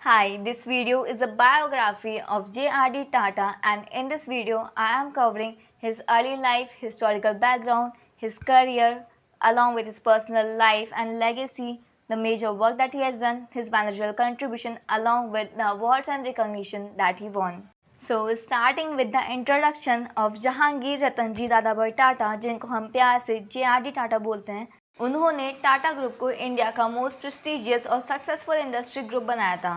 Hi, this video is a biography of J.R.D. Tata, and in this video I am covering his early life, historical background, his career, along with his personal life and legacy, the major work that he has done, his managerial contribution, along with the awards and recognition that he won. So starting with the introduction of Jahangir Ratanji Dadabhai Tata, जिनको हम प्यार से JRD Tata बोलते हैं, उन्होंने Tata group को India का most prestigious और सक्सेसफुल इंडस्ट्री ग्रुप बनाया था।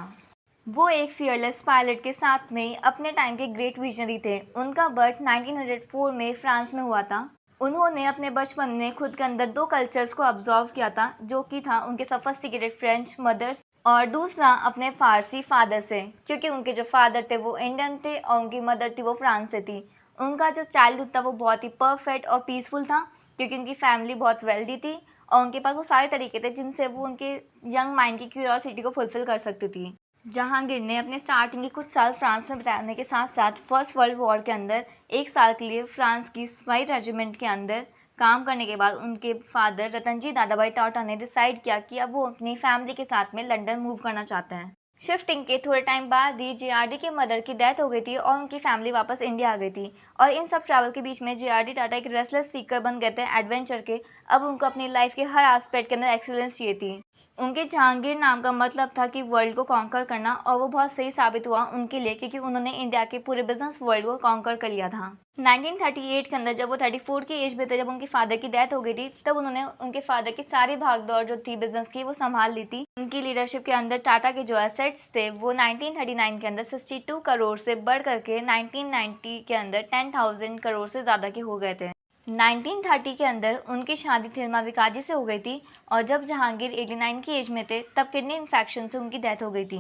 वो एक फियरलेस पायलट के साथ में अपने टाइम के ग्रेट विजनरी थे। उनका बर्थ 1904 में फ्रांस में हुआ था। उन्होंने अपने बचपन में खुद के अंदर दो कल्चर्स को ऑब्जर्व किया था, जो कि था उनके सफिस्टिकेटेड फ्रेंच मदर्स और दूसरा अपने फारसी फादर से, क्योंकि उनके जो फादर थे वो इंडियन थे और उनकी मदर थी वो फ्रांस से थी। उनका जो चाइल्डहुड था वो बहुत ही परफेक्ट और पीसफुल था, क्योंकि उनकी फैमिली बहुत वेल्दी थी और उनके पास वो सारे तरीके थे जिनसे वो उनके यंग माइंड की क्यूरियोसिटी को फुलफिल कर सकती थी। जहांगीर ने अपने स्टार्टिंग के कुछ साल फ्रांस में बिताने के साथ साथ फर्स्ट वर्ल्ड वॉर के अंदर एक साल के लिए फ्रांस की स्पाई रेजिमेंट के अंदर काम करने के बाद उनके फादर रतनजी दादाभाई टाटा ने डिसाइड किया कि अब वो अपनी फैमिली के साथ में लंदन मूव करना चाहते हैं। शिफ्टिंग के थोड़े टाइम बाद ही JRD के मदर की डेथ हो गई थी और उनकी फैमिली वापस इंडिया आ गई थी। और इन सब ट्रैवल के बीच में JRD टाटा एक रेस्टलेस सीकर बन गए थे एडवेंचर के। अब उनको अपनी लाइफ के हर एस्पेक्ट के अंदर एक्सीलेंस चाहिए थी। उनके जहांगीर नाम का मतलब था कि वर्ल्ड को कॉन्कर करना, और वो बहुत सही साबित हुआ उनके लिए, क्योंकि उन्होंने इंडिया के पूरे बिजनेस वर्ल्ड को कॉन्कर कर लिया था। 1938 के अंदर जब वो 34 की एज में थे, जब उनके फादर की डेथ हो गई थी, तब उन्होंने उनके फादर की सारी भागदौड़ जो थी बिजनेस की वो संभाल ली थी। उनकी लीडरशिप के अंदर टाटा के जो एसेट्स थे वो 1939 के अंदर 62 करोड़ से बढ़ करके 1990 के अंदर 10,000 करोड़ से ज़्यादा के हो गए थे। 1930 के अंदर उनकी शादी थिरमा विकाजी से हो गई थी, और जब जहांगीर 89 की एज में थे तब किडनी इन्फेक्शन से उनकी डेथ हो गई थी।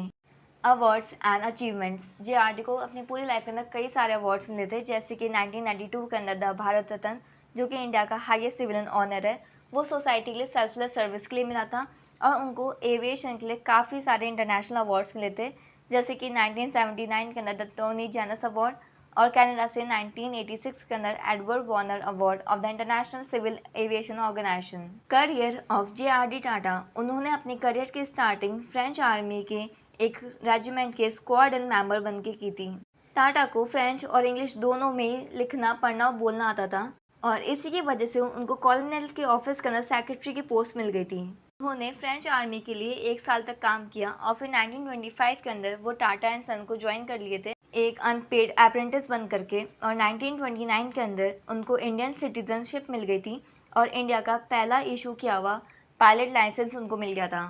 Awards and achievements. JRD को अपनी पूरी लाइफ के अंदर कई सारे अवार्ड्स मिले थे, जैसे कि 1992 के अंदर द भारत रत्न, जो कि इंडिया का हाईएस्ट सिविलियन ऑनर है, वो सोसाइटी के लिए सेल्फलेस सर्विस के लिए मिला था। और उनको एविएशन के लिए काफ़ी सारे इंटरनेशनल अवार्ड्स मिले थे, जैसे कि 1979 के अंदर द टोनी जेनस अवार्ड, और कनाडा से 1986 के अंदर Edward Warner award of the International Civil Aviation Organization. Career of JRD Tata. उन्होंने अपने करियर की स्टार्टिंग फ्रेंच आर्मी के एक रेजिमेंट के स्क्वाड्रन मेंबर बन के की थी। टाटा को फ्रेंच और इंग्लिश दोनों में लिखना, पढ़ना और बोलना आता था, और इसी की वजह से उनको कॉलोनल के ऑफिस के अंदर सेक्रेटरी की पोस्ट मिल गई थी। उन्होंने फ्रेंच आर्मी के लिए एक साल तक काम किया और फिर 1925 के अंदर वो टाटा एंड सन को ज्वाइन कर लिए थे, एक अनपेड अप्रेंटिस बन करके। और 1929 के अंदर उनको इंडियन सिटीजनशिप मिल गई थी और इंडिया का पहला इशू किया हुआ पायलट लाइसेंस उनको मिल गया था।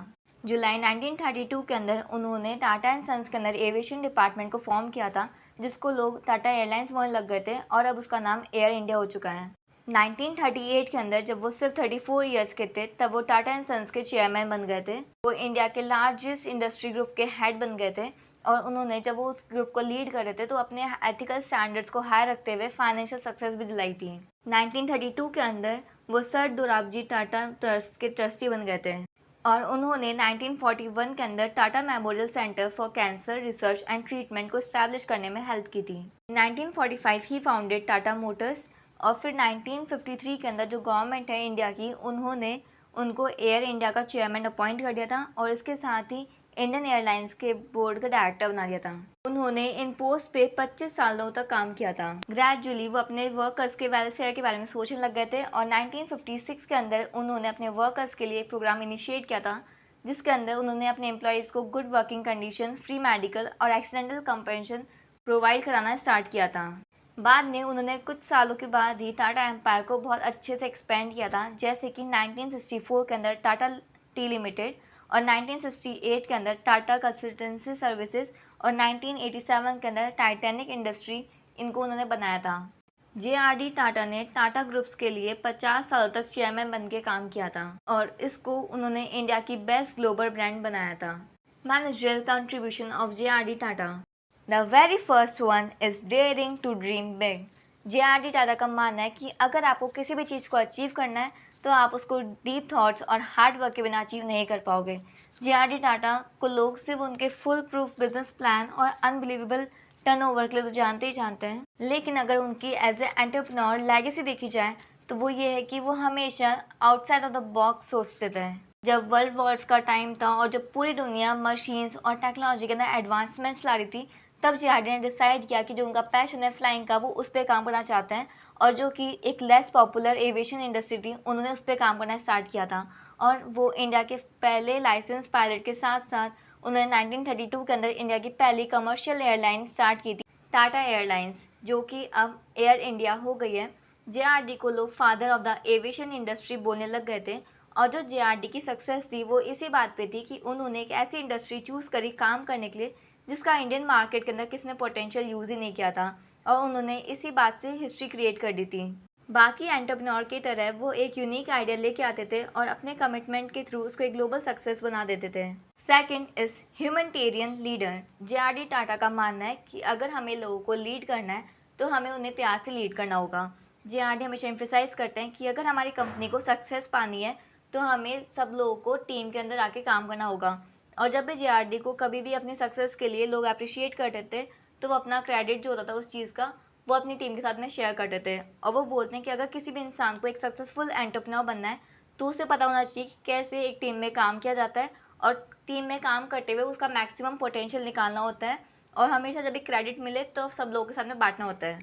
जुलाई 1932 के अंदर उन्होंने टाटा एंड सन्स के अंदर एविएशन डिपार्टमेंट को फॉर्म किया था, जिसको लोग टाटा एयरलाइंस बोलने लग गए थे, और अब उसका नाम एयर इंडिया हो चुका है। 1938 के अंदर जब वो सिर्फ 34 ईयर्स के थे, तब वो टाटा एंड सन्स के चेयरमैन बन गए थे। वो इंडिया के लार्जेस्ट इंडस्ट्री ग्रुप के हेड बन गए थे, और उन्होंने जब वो उस ग्रुप को लीड कर रहे थे तो अपने एथिकल स्टैंडर्ड्स को हाई रखते हुए फाइनेंशियल सक्सेस भी दिलाई थी। 1932 के अंदर वो सर दोराबजी टाटा ट्रस्ट के ट्रस्टी बन गए थे, और उन्होंने 1941 के अंदर Tata memorial centre for cancer research and treatment को इस्टेब्लिश करने में हेल्प की थी। 1945 ही फाउंडेड टाटा मोटर्स, और फिर 1953 के अंदर जो गवर्नमेंट है इंडिया की, उन्होंने उनको एयर इंडिया का चेयरमैन अपॉइंट कर दिया था, और इसके साथ ही इंडियन एयरलाइंस के बोर्ड का डायरेक्टर बना दिया था। उन्होंने इन पोस्ट पे 25 सालों तक काम किया था। ग्रेजुअली वो अपने वर्कर्स के वेलफेयर के बारे में सोचने लग गए थे, और 1956 के अंदर उन्होंने अपने वर्कर्स के लिए एक प्रोग्राम इनिशिएट किया था, जिसके अंदर उन्होंने अपने एम्प्लॉयज़ को good working condition, free medical और एक्सीडेंटल कंपेंसेशन प्रोवाइड कराना स्टार्ट किया था। बाद में उन्होंने कुछ सालों के बाद ही टाटा एम्पायर को बहुत अच्छे से एक्सपेंड किया था, जैसे कि 1964 के अंदर टाटा टी लिमिटेड, और 1968 के अंदर टाटा कंसल्टेंसी सर्विसेज, और 1987 के अंदर टाइटैनिक इंडस्ट्री, इनको उन्होंने बनाया था। JRD टाटा ने टाटा ग्रुप्स के लिए 50 सालों तक चेयरमैन बन के काम किया था, और इसको उन्होंने इंडिया की बेस्ट ग्लोबल ब्रांड बनाया था। Managerial contribution of JRD Tata. The very first one is daring to dream big. JRD Tata का मानना है कि अगर आपको किसी भी चीज़ को अचीव करना है तो आप उसको डीप थॉट्स और हार्ड वर्क के बिना अचीव नहीं कर पाओगे। JRD टाटा को लोग सिर्फ उनके फुल प्रूफ बिजनेस प्लान और अनबिलीवेबल टर्नओवर के लिए तो जानते ही जानते हैं, लेकिन अगर उनकी एज ए एंटरप्रेन्योर लेगेसी देखी जाए तो वो ये है कि वो हमेशा आउटसाइड ऑफ द बॉक्स सोचते थे। जब वर्ल्ड वॉर्स का टाइम था और जब पूरी दुनिया मशीन्स और टेक्नोलॉजी के अंदर एडवांसमेंट्स ला रही थी, तब जेआरडी ने डिसाइड किया कि जो उनका पैशन है फ्लाइंग का, वो उस पर काम करना चाहते हैं। और जो कि एक लेस पॉपुलर एविएशन इंडस्ट्री थी, उन्होंने उस पर काम करना स्टार्ट किया था। और वो इंडिया के पहले लाइसेंस पायलट के साथ साथ उन्होंने 1932 के अंदर इंडिया की पहली कमर्शियल एयरलाइन स्टार्ट की थी, टाटा एयरलाइंस, जो कि अब एयर इंडिया हो गई है। जेआरडी को लोग father of the aviation industry बोलने लग गए थे। और जो जेआरडी की सक्सेस थी वो इसी बात पे थी कि उन्होंने एक ऐसी इंडस्ट्री चूज़ करी काम करने के लिए जिसका इंडियन मार्केट के अंदर किसी ने पोटेंशियल यूज़ ही नहीं किया था, और उन्होंने इसी बात से हिस्ट्री क्रिएट कर दी थी। बाकी एंटरप्रेन्योर की तरह वो एक यूनिक आइडिया लेके आते थे और अपने कमिटमेंट के थ्रू उसको एक ग्लोबल सक्सेस बना देते थे। Second is humanitarian leader. JRD Tata का मानना है कि अगर हमें लोगों को लीड करना है तो हमें उन्हें प्यार से लीड करना होगा। जेआरडी हमेशा एम्फेसाइज करते हैं कि अगर हमारी कंपनी को सक्सेस पानी है तो हमें सब लोगों को टीम के अंदर आके काम करना होगा। और जब भी जेआरडी को कभी भी अपनी सक्सेस के लिए लोग अप्रिशिएट करते थे, तो वो अपना क्रेडिट जो होता था उस चीज़ का वो अपनी टीम के साथ में शेयर करते थे। और वो बोलते हैं कि अगर किसी भी इंसान को एक सक्सेसफुल एंटरप्रेन्योर बनना है तो उसे पता होना चाहिए कि कैसे एक टीम में काम किया जाता है, और टीम में काम करते हुए उसका मैक्सिमम पोटेंशियल निकालना होता है, और हमेशा जब भी क्रेडिट मिले तो सब लोगों के सामने बांटना होता है।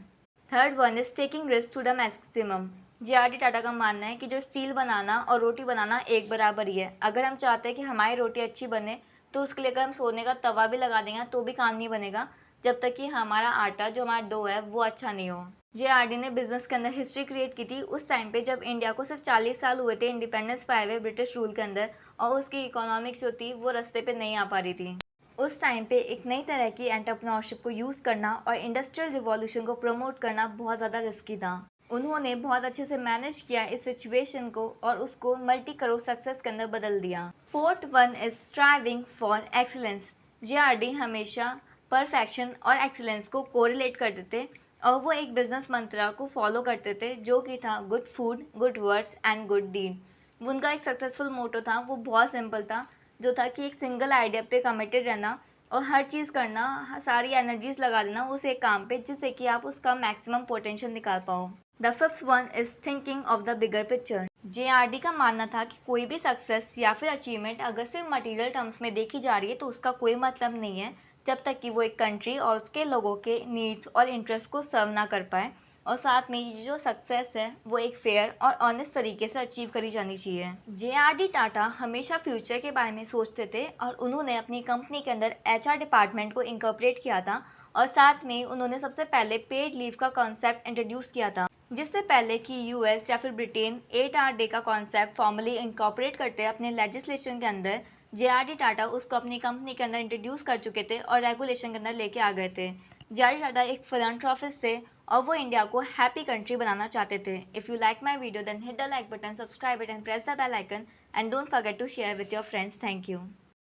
Third one is taking risk to the maximum. JRD Tata का मानना है कि जो स्टील बनाना और रोटी बनाना एक बराबर ही है। अगर हम चाहते हैं कि हमारी रोटी अच्छी बने तो उसके लिए अगर हम सोने का तवा भी लगा देंगे तो भी काम नहीं बनेगा जब तक कि हमारा आटा जो हमारा डो है वो अच्छा नहीं हो। जेआरडी ने बिजनेस के अंदर हिस्ट्री क्रिएट की थी उस टाइम पे जब इंडिया को सिर्फ 40 साल हुए थे इंडिपेंडेंस पाए हुए ब्रिटिश रूल के अंदर, और उसकी इकोनॉमिक्स जो थी वो रास्ते पे नहीं आ पा रही थी। उस टाइम पे एक नई तरह की एंटरप्रेन्योरशिप को यूज़ करना और इंडस्ट्रियल रिवॉल्यूशन को प्रमोट करना बहुत ज़्यादा रिस्की था। उन्होंने बहुत अच्छे से मैनेज किया इस सिचुएशन को और उसको मल्टी करोड़ सक्सेस के अंदर बदल दिया। Fourth one is striving for excellence. JRD हमेशा परफेक्शन और एक्सीलेंस को कोरिलेट करते थे, और वो एक बिजनेस मंत्र को फॉलो करते थे जो कि था good food, good words and good deed. उनका एक सक्सेसफुल मोटो था, वो बहुत सिंपल था, जो था कि एक सिंगल आइडिया पे कमिटेड रहना और हर चीज़ करना, सारी एनर्जीज लगा देना उस एक काम पे जिससे कि आप उसका मैक्सिमम पोटेंशियल निकाल पाओ। The fifth one is thinking of the bigger picture. JRD का मानना था कि कोई भी सक्सेस या फिर अचीवमेंट अगर सिर्फ मटेरियल टर्म्स में देखी जा रही है तो उसका कोई मतलब नहीं है जब तक कि वो एक कंट्री और उसके लोगों के नीड्स और इंटरेस्ट को सर्व ना कर पाए। और साथ में ये जो सक्सेस है वो एक फेयर और ऑनेस्ट तरीके से अचीव करी जानी चाहिए। जेआरडी टाटा हमेशा फ्यूचर के बारे में सोचते थे और उन्होंने अपनी कंपनी के अंदर एचआर डिपार्टमेंट को इंकॉर्पोरेट किया था, और साथ में उन्होंने सबसे पहले पेड लीव का कॉन्सेप्ट इंट्रोड्यूस किया था, जिससे पहले कि यूएस या फिर ब्रिटेन 8 आवर डे का कॉन्सेप्ट फॉर्मली इंकॉर्पोरेट करते हैं अपने लेजिस्लेशन के अंदर। जेआरडी टाटा उसको अपनी कंपनी के अंदर इंट्रोड्यूस कर चुके थे और रेगुलेशन के अंदर लेके आ गए थे। जेआरडी टाटा एक फिलैंथ्रोपिस्ट थे और वो इंडिया को हैप्पी कंट्री बनाना चाहते थे। If you like my video then hit the like button, subscribe it and press the bell icon, and don't forget to share with your friends. Thank you.